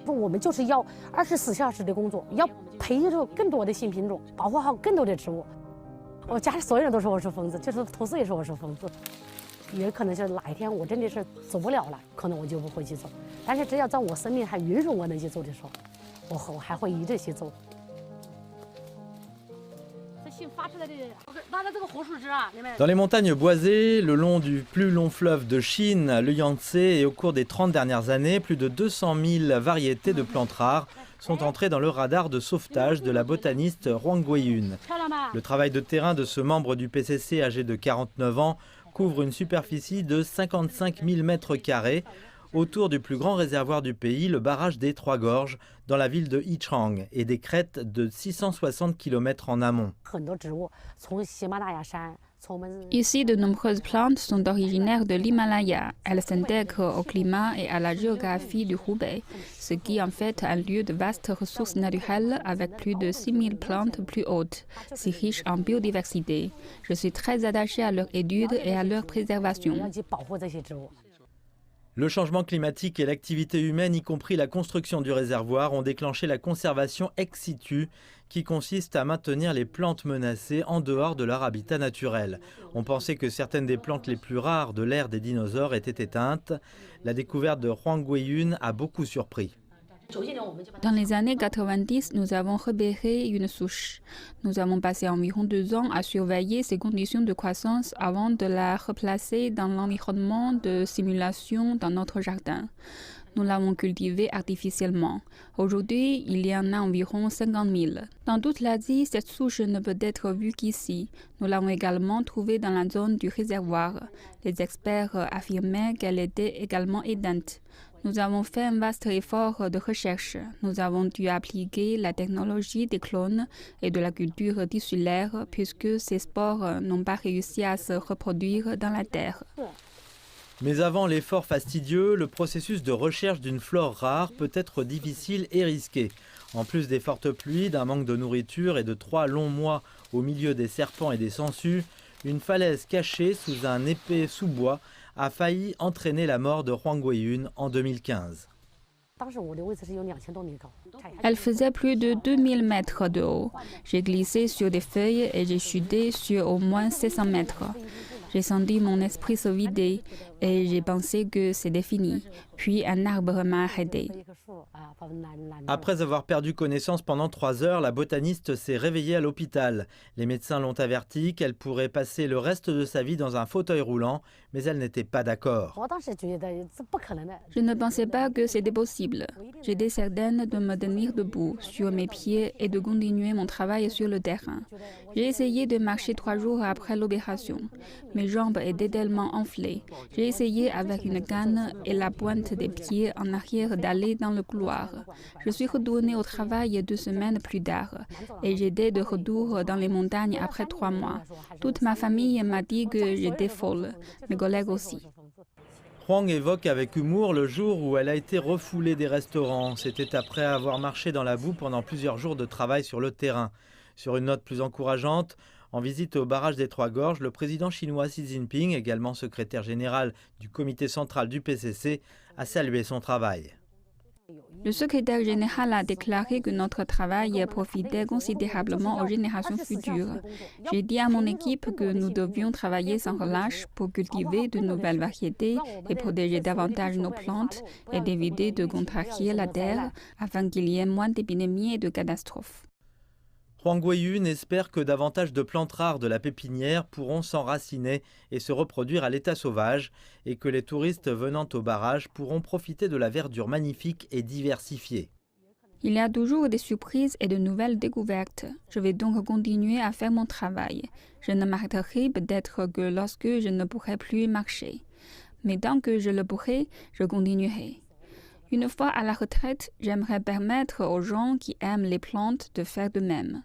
我们就是要24小时的工作，要培育更多的新品种，保护好更多的植物。我家里所有人都说我是疯子，就是同事也说我是疯子。也可能是哪一天我真的是走不了了，可能我就不会去走。但是只要在我生命还允许我能去走的时候，我还会一直去走。这信发出来的，拿着这个火树枝啊，你们。Dans les montagnes boisées, le long du plus long fleuve de Chine, le Yangtze, et au cours des 30 dernières années, plus de 200 000 variétés de plantes rares sont entrées dans le radar de sauvetage de la botaniste Huang Guiyun. Le travail de terrain de ce membre du PCC âgé de 49 ans couvre une superficie de 55 000 mètres carrés autour du plus grand réservoir du pays, le barrage des Trois Gorges, dans la ville de Yichang, et des crêtes de 660 km en amont. Ici, de nombreuses plantes sont originaires de l'Himalaya. Elles s'intègrent au climat et à la géographie du Hubei, ce qui en fait un lieu de vastes ressources naturelles avec plus de 6000 plantes plus hautes, si riches en biodiversité. Je suis très attachée à leur étude et à leur préservation. Le changement climatique et l'activité humaine, y compris la construction du réservoir, ont déclenché la conservation ex situ, qui consiste à maintenir les plantes menacées en dehors de leur habitat naturel. On pensait que certaines des plantes les plus rares de l'ère des dinosaures étaient éteintes. La découverte de Huang Guiyun a beaucoup surpris. Dans les années 90, nous avons repéré une souche. Nous avons passé environ 2 ans à surveiller ses conditions de croissance avant de la replacer dans l'environnement de simulation dans notre jardin. Nous l'avons cultivée artificiellement. Aujourd'hui, il y en a environ 50 000. Dans toute l'Asie, cette souche ne peut être vue qu'ici. Nous l'avons également trouvée dans la zone du réservoir. Les experts affirmaient qu'elle était également éteinte. Nous avons fait un vaste effort de recherche. Nous avons dû appliquer la technologie des clones et de la culture tissulaire puisque ces spores n'ont pas réussi à se reproduire dans la terre. Mais avant l'effort fastidieux, le processus de recherche d'une flore rare peut être difficile et risqué. En plus des fortes pluies, d'un manque de nourriture et de 3 longs mois au milieu des serpents et des sangsues, une falaise cachée sous un épais sous-bois a failli entraîner la mort de Huang Guiyun en 2015. Elle faisait plus de 2000 mètres de haut. J'ai glissé sur des feuilles et j'ai chuté sur au moins 600 mètres. J'ai senti mon esprit se vider et j'ai pensé que c'était fini. Puis un arbre m'a arrêté. Après avoir perdu connaissance pendant 3 heures, la botaniste s'est réveillée à l'hôpital. Les médecins l'ont averti qu'elle pourrait passer le reste de sa vie dans un fauteuil roulant, mais elle n'était pas d'accord. Je ne pensais pas que c'était possible. J'étais certaine de me tenir debout sur mes pieds et de continuer mon travail sur le terrain. J'ai essayé de marcher 3 jours après l'opération. Mes jambes étaient tellement enflées. J'ai essayé avec une canne et la pointe des pieds en arrière d'aller dans le couloir. Je suis retournée au travail 2 semaines plus tard et j'étais de retour dans les montagnes après 3 mois. Toute ma famille m'a dit que j'étais folle, mes collègues aussi. Huang évoque avec humour le jour où elle a été refoulée des restaurants. C'était après avoir marché dans la boue pendant plusieurs jours de travail sur le terrain. Sur une note plus encourageante, en visite au barrage des Trois Gorges, le président chinois Xi Jinping, également secrétaire général du comité central du PCC, a salué son travail. Le secrétaire général a déclaré que notre travail profitait considérablement aux générations futures. J'ai dit à mon équipe que nous devions travailler sans relâche pour cultiver de nouvelles variétés et protéger davantage nos plantes et d'éviter de contrarier la terre afin qu'il y ait moins d'épidémies et de catastrophes. Huang Guiyun espère que davantage de plantes rares de la pépinière pourront s'enraciner et se reproduire à l'état sauvage et que les touristes venant au barrage pourront profiter de la verdure magnifique et diversifiée. Il y a toujours des surprises et de nouvelles découvertes. Je vais donc continuer à faire mon travail. Je ne m'arrêterai peut-être que lorsque je ne pourrai plus marcher. Mais tant que je le pourrai, je continuerai. Une fois à la retraite, j'aimerais permettre aux gens qui aiment les plantes de faire de même.